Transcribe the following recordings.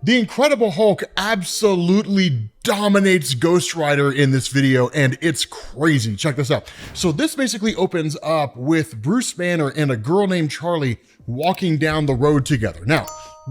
The Incredible Hulk absolutely dominates Ghost Rider in this video, and it's crazy. Check this out. So this basically opens up with Bruce Banner and a girl named Charlie walking down the road together. Now,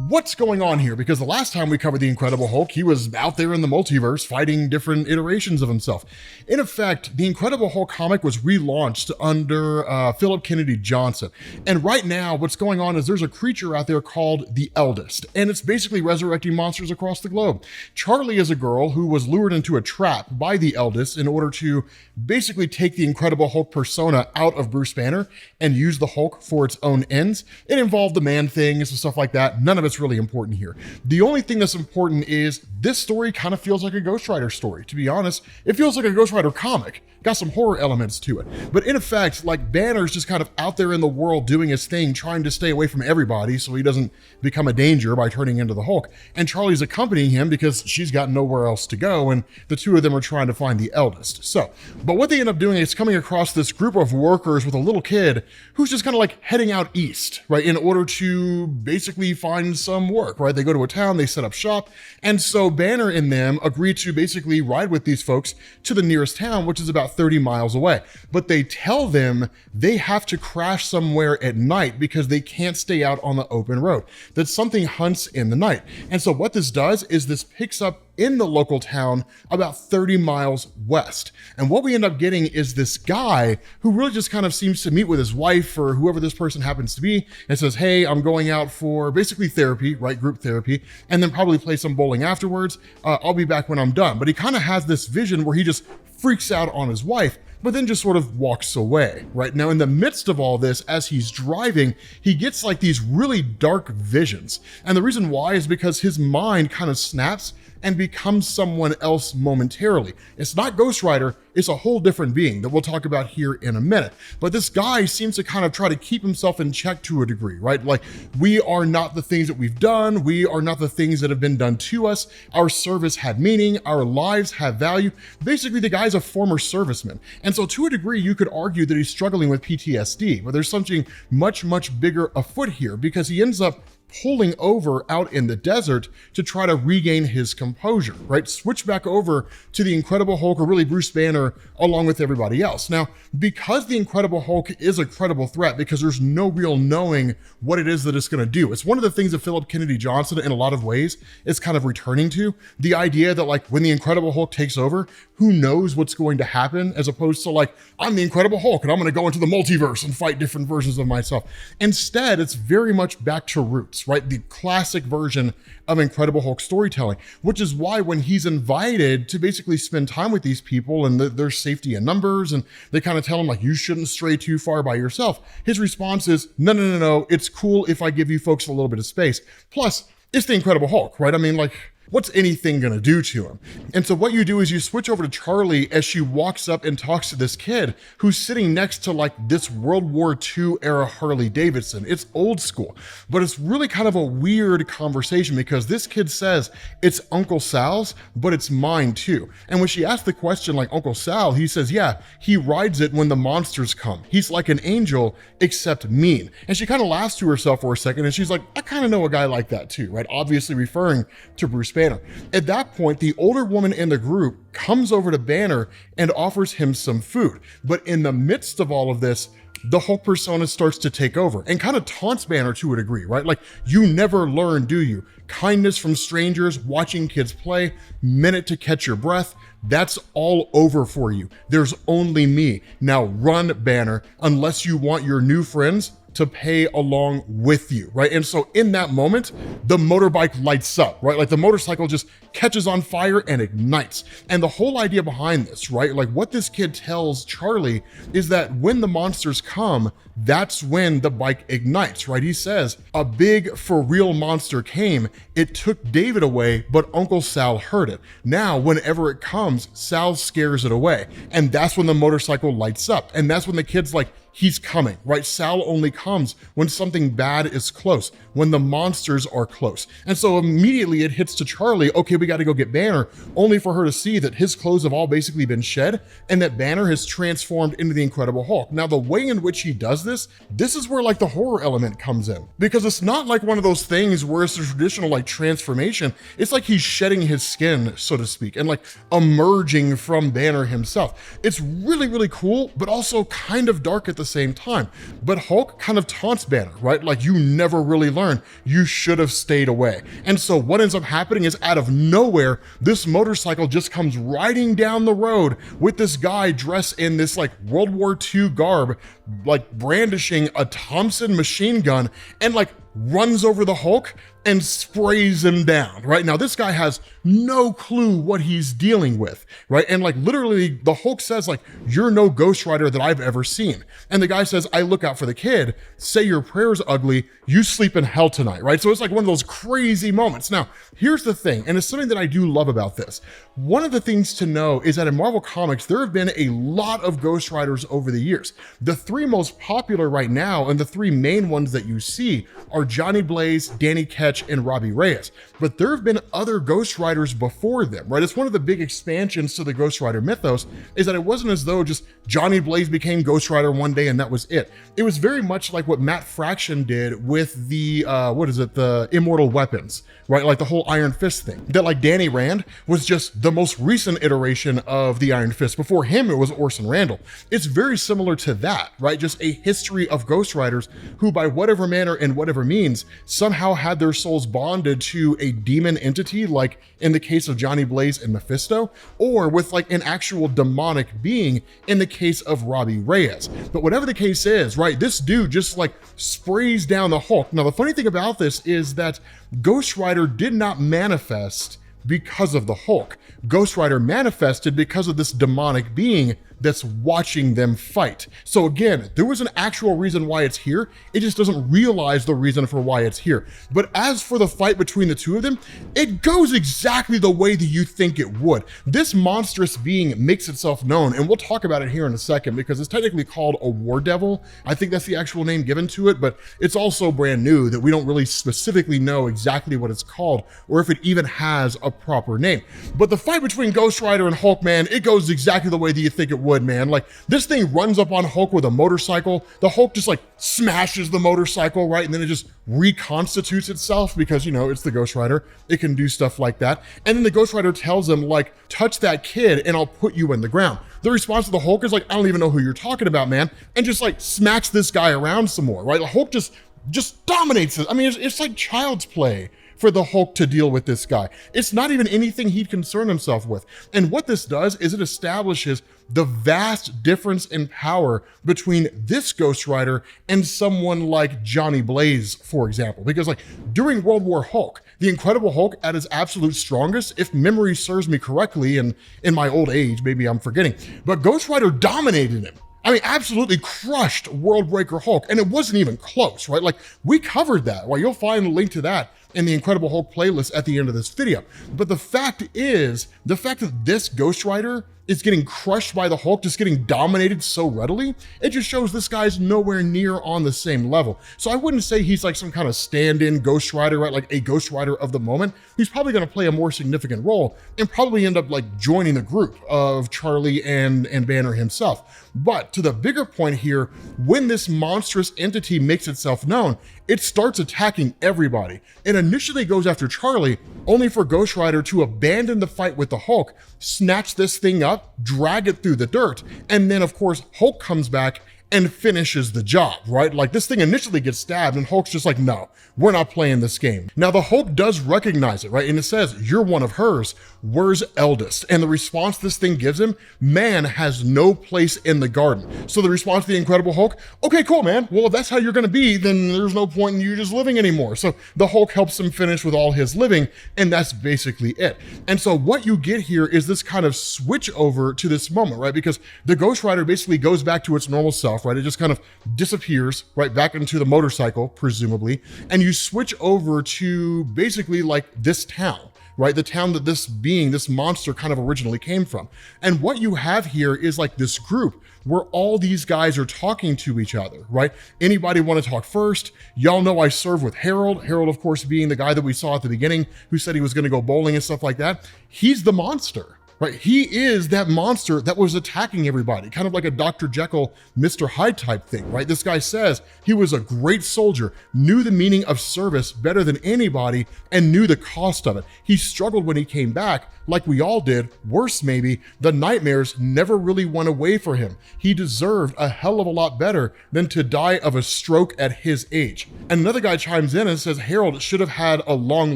what's going on here? Because the last time we covered the Incredible Hulk, he was out there in the multiverse fighting different iterations of himself. In effect, the Incredible Hulk comic was relaunched under Philip Kennedy Johnson. And right now, what's going on is there's a creature out there called the Eldest, and it's basically resurrecting monsters across the globe. Charlie is a girl who was lured into a trap by the Eldest in order to basically take the Incredible Hulk persona out of Bruce Banner and use the Hulk for its own ends. It involved the man things and stuff like that. None of it's really important here. The only thing that's important is this story kind of feels like a Ghost Rider story. To be honest, it feels like a Ghost Rider comic. Got some horror elements to it. But in effect, like, Banner's just kind of out there in the world doing his thing, trying to stay away from everybody so he doesn't become a danger by turning into the Hulk. And Charlie's accompanying him because she's got nowhere else to go, and the two of them are trying to find the Eldest. So, but what they end up doing is coming across this group of workers with a little kid who's just kind of like heading out east, right, in order to basically find some work, right? They go to a town, they set up shop, and so Banner and them agree to basically ride with these folks to the nearest town, which is about 30 miles away. But they tell them they have to crash somewhere at night because they can't stay out on the open road, that something hunts in the night. And so what this does is this picks up in the local town about 30 miles west. And what we end up getting is this guy who really just kind of seems to meet with his wife or whoever this person happens to be and says, hey, I'm going out for basically therapy, right? Group therapy, and then probably play some bowling afterwards. I'll be back when I'm done. But he kind of has this vision where he just freaks out on his wife, but then just sort of walks away, right? Now, in the midst of all this, as he's driving, he gets like these really dark visions. And the reason why is because his mind kind of snaps and becomes someone else momentarily. It's not Ghost Rider, it's a whole different being that we'll talk about here in a minute. But this guy seems to kind of try to keep himself in check to a degree, right? Like, we are not the things that we've done. We are not the things that have been done to us. Our service had meaning. Our lives have value. Basically, the guy's a former serviceman. And so to a degree, you could argue that he's struggling with PTSD, but there's something much, much bigger afoot here because he ends up pulling over out in the desert to try to regain his composure, right? Switch back over to the Incredible Hulk, or really Bruce Banner, along with everybody else. Now, because the Incredible Hulk is a credible threat, because there's no real knowing what it is that it's gonna do. It's one of the things that Philip Kennedy Johnson, in a lot of ways, is kind of returning to. The idea that, like, when the Incredible Hulk takes over, who knows what's going to happen, as opposed to, like, I'm the Incredible Hulk and I'm gonna go into the multiverse and fight different versions of myself. Instead, it's very much back to roots, right? The classic version of Incredible Hulk storytelling, which is why when he's invited to basically spend time with these people and there's safety in numbers, and they kind of tell him, like, you shouldn't stray too far by yourself, his response is, no, it's cool if I give you folks a little bit of space. Plus, it's the Incredible Hulk, right? I mean, like, what's anything gonna do to him? And so what you do is you switch over to Charlie as she walks up and talks to this kid who's sitting next to, like, this World War II era Harley Davidson. It's old school, but it's really kind of a weird conversation because this kid says it's Uncle Sal's, but it's mine too. And when she asks the question, like, Uncle Sal, he says, yeah, he rides it when the monsters come. He's like an angel, except mean. And she kind of laughs to herself for a second and she's like, I kind of know a guy like that too, right? Obviously referring to Bruce Banner. At that point, the older woman in the group comes over to Banner and offers him some food. But in the midst of all of this, the Hulk persona starts to take over and kind of taunts Banner to a degree, right? Like, you never learn, do you? Kindness from strangers, watching kids play, minute to catch your breath, that's all over for you. There's only me. Now run, Banner, unless you want your new friends to pay along with you, right? And so in that moment, the motorbike lights up, right? Like, the motorcycle just catches on fire and ignites. And the whole idea behind this, right? Like, what this kid tells Charlie is that when the monsters come, that's when the bike ignites, right? He says, a big for real monster came. It took David away, but Uncle Sal heard it. Now, whenever it comes, Sal scares it away. And that's when the motorcycle lights up. And that's when the kid's like, he's coming, right? Sal only comes when something bad is close, when the monsters are close. And so immediately it hits to Charlie, okay, we got to go get Banner, only for her to see that his clothes have all basically been shed and that Banner has transformed into the Incredible Hulk. Now, the way in which he does this is where like the horror element comes in, because it's not like one of those things where it's a traditional like transformation. It's like he's shedding his skin, so to speak, and like emerging from Banner himself. It's really, really cool, but also kind of dark at the same time. But Hulk kind of taunts Banner, right? Like, you never really learned. You should have stayed away. And so what ends up happening is, out of nowhere, this motorcycle just comes riding down the road with this guy dressed in this like World War II garb, like brandishing a Thompson machine gun, and like runs over the Hulk and sprays him down, right? Now, this guy has no clue what he's dealing with, right? And like literally the Hulk says like, you're no Ghost Rider that I've ever seen. And the guy says, I look out for the kid, say your prayers ugly, you sleep in hell tonight, right? So it's like one of those crazy moments. Now, here's the thing, and it's something that I do love about this. One of the things to know is that in Marvel Comics, there have been a lot of Ghost Riders over the years. The three most popular right now, and the three main ones that you see, are Johnny Blaze, Danny Ketch, and Robbie Reyes. But there have been other Ghost Riders before them, right? It's one of the big expansions to the Ghost Rider mythos, is that it wasn't as though just Johnny Blaze became Ghost Rider one day and that was it. It was very much like what Matt Fraction did with the, the Immortal Weapons, right? Like the whole Iron Fist thing. That like Danny Rand was just the most recent iteration of the Iron Fist. Before him, it was Orson Randall. It's very similar to that, right? Just a history of Ghost Riders who, by whatever manner and whatever means, somehow had their souls bonded to a demon entity, like in the case of Johnny Blaze and Mephisto, or with like an actual demonic being in the case of Robbie Reyes. But whatever the case is, right, this dude just like sprays down the Hulk. Now, the funny thing about this is that Ghost Rider did not manifest because of the Hulk. Ghost Rider manifested because of this demonic being that's watching them fight. So again, there was an actual reason why it's here. It just doesn't realize the reason for why it's here. But as for the fight between the two of them, it goes exactly the way that you think it would. This monstrous being makes itself known, and we'll talk about it here in a second, because it's technically called a War Devil. I think that's the actual name given to it, but it's also brand new that we don't really specifically know exactly what it's called, or if it even has a proper name. But the fight between Ghost Rider and Hulk, man, it goes exactly the way that you think it would, man. Like, this thing runs up on Hulk with a motorcycle. The Hulk just like smashes the motorcycle, right? And then it just reconstitutes itself because, you know, it's the Ghost Rider. It can do stuff like that. And then the Ghost Rider tells him, like, touch that kid and I'll put you in the ground. The response to the Hulk is like, I don't even know who you're talking about, man. And just like smacks this guy around some more, right? The Hulk just dominates it. I mean, it's like child's play for the Hulk to deal with this guy. It's not even anything he'd concern himself with. And what this does is it establishes the vast difference in power between this Ghost Rider and someone like Johnny Blaze, for example. Because like during World War Hulk, the Incredible Hulk at his absolute strongest, if memory serves me correctly, and in my old age, maybe I'm forgetting, but Ghost Rider dominated him. I mean, absolutely crushed World Breaker Hulk, and it wasn't even close, right? Like, we covered that, right? You'll find a link to that in the Incredible Hulk playlist at the end of this video. But the fact that this Ghost Rider is getting crushed by the Hulk, just getting dominated so readily, it just shows this guy's nowhere near on the same level. So I wouldn't say he's like some kind of stand-in Ghost Rider, right? Like a Ghost Rider of the moment. He's probably gonna play a more significant role and probably end up like joining the group of Charlie and Banner himself. But to the bigger point here, when this monstrous entity makes itself known, it starts attacking everybody. It initially goes after Charlie, only for Ghost Rider to abandon the fight with the Hulk, snatch this thing up, drag it through the dirt, and then of course Hulk comes back and finishes the job, right? Like, this thing initially gets stabbed and Hulk's just like, no, we're not playing this game. Now the Hulk does recognize it, right? And it says, you're one of hers, where's eldest? And the response this thing gives him, man has no place in the garden. So the response to the Incredible Hulk, okay, cool, man. Well, if that's how you're gonna be, then there's no point in you just living anymore. So the Hulk helps him finish with all his living, and that's basically it. And so what you get here is this kind of switch over to this moment, right? Because the Ghost Rider basically goes back to its normal self, right? It just kind of disappears right back into the motorcycle, presumably, and you switch over to basically like this town, right? The town that this being, this monster kind of originally came from. And what you have here is like this group where all these guys are talking to each other, right? Anybody want to talk first? Y'all know I serve with Harold. Harold, of course, being the guy that we saw at the beginning who said he was going to go bowling and stuff like that. He's the monster. Right? He is that monster that was attacking everybody, kind of like a Dr. Jekyll, Mr. Hyde type thing, right? This guy says he was a great soldier, knew the meaning of service better than anybody, and knew the cost of it. He struggled when he came back, like we all did. Worse, maybe, the nightmares never really went away for him. He deserved a hell of a lot better than to die of a stroke at his age. And another guy chimes in and says Harold should have had a long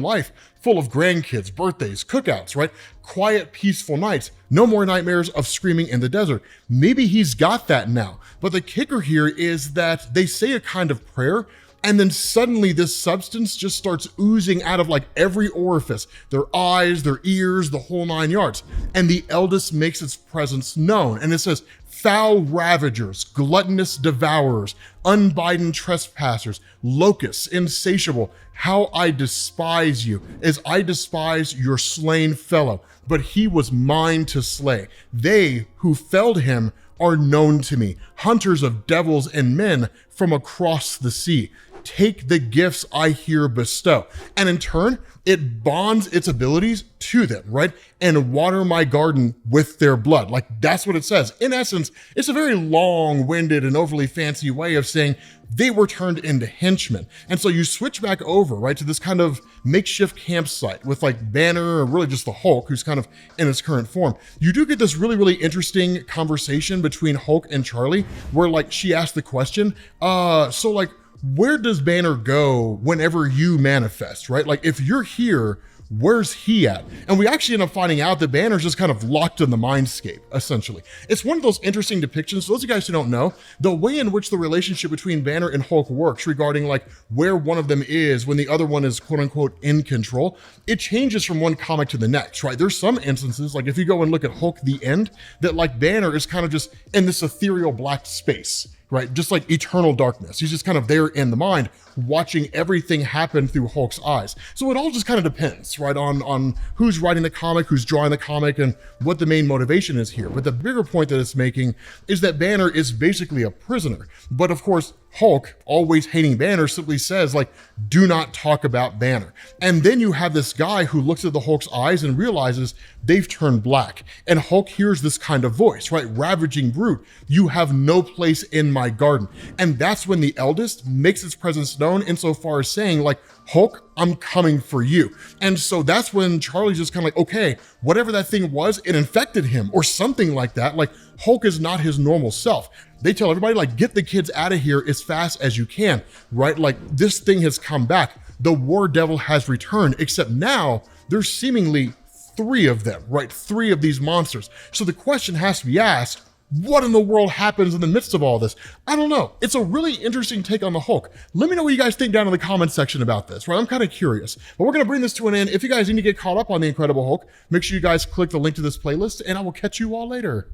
life, full of grandkids, birthdays, cookouts, right? Quiet, peaceful nights. No more nightmares of screaming in the desert. Maybe he's got that now. But the kicker here is that they say a kind of prayer, and then suddenly this substance just starts oozing out of like every orifice, their eyes, their ears, the whole 9 yards. And the eldest makes its presence known. And it says, foul ravagers, gluttonous devourers, unbidden trespassers, locusts, insatiable, how I despise you, as I despise your slain fellow, but he was mine to slay. They who felled him are known to me, hunters of devils and men from across the sea. Take the gifts I here bestow. And in turn, it bonds its abilities to them, right? And water my garden with their blood. Like that's what it says. In essence, it's a very long-winded and overly fancy way of saying they were turned into henchmen. And so you switch back over, right, to this kind of makeshift campsite with like Banner, or really just the Hulk, who's kind of in its current form. You do get this really, really interesting conversation between Hulk and Charlie, where like she asked the question, so like, where does Banner go whenever you manifest, right? Like if you're here, where's he at? And we actually end up finding out that Banner's just kind of locked in the mindscape, essentially. It's one of those interesting depictions. For those of you guys who don't know, the way in which the relationship between Banner and Hulk works regarding like where one of them is when the other one is quote unquote in control, it changes from one comic to the next, right? There's some instances, like if you go and look at Hulk the End, that like Banner is kind of just in this ethereal black space, right? Just like eternal darkness. He's just kind of there in the mind, watching everything happen through Hulk's eyes. So it all just kind of depends, right, on who's writing the comic, who's drawing the comic, and what the main motivation is here. But the bigger point that it's making is that Banner is basically a prisoner. But of course, Hulk, always hating Banner, simply says, like, do not talk about Banner. And then you have this guy who looks at the Hulk's eyes and realizes they've turned black. And Hulk hears this kind of voice, right? Ravaging brute, you have no place in my garden. And that's when the eldest makes its presence known insofar as saying, like, Hulk, I'm coming for you. And so that's when Charlie's just kind of like, okay, whatever that thing was, it infected him or something like that. Like Hulk is not his normal self. They tell everybody, like, get the kids out of here as fast as you can, right? Like this thing has come back. The war devil has returned, except now there's seemingly 3 of them, right? 3 of these monsters. So the question has to be asked, what in the world happens in the midst of all this? I don't know. It's a really interesting take on the Hulk. Let me know what you guys think down in the comment section about this, right? I'm kind of curious. But we're going to bring this to an end. If you guys need to get caught up on the Incredible Hulk, make sure you guys click the link to this playlist, and I will catch you all later.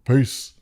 Peace.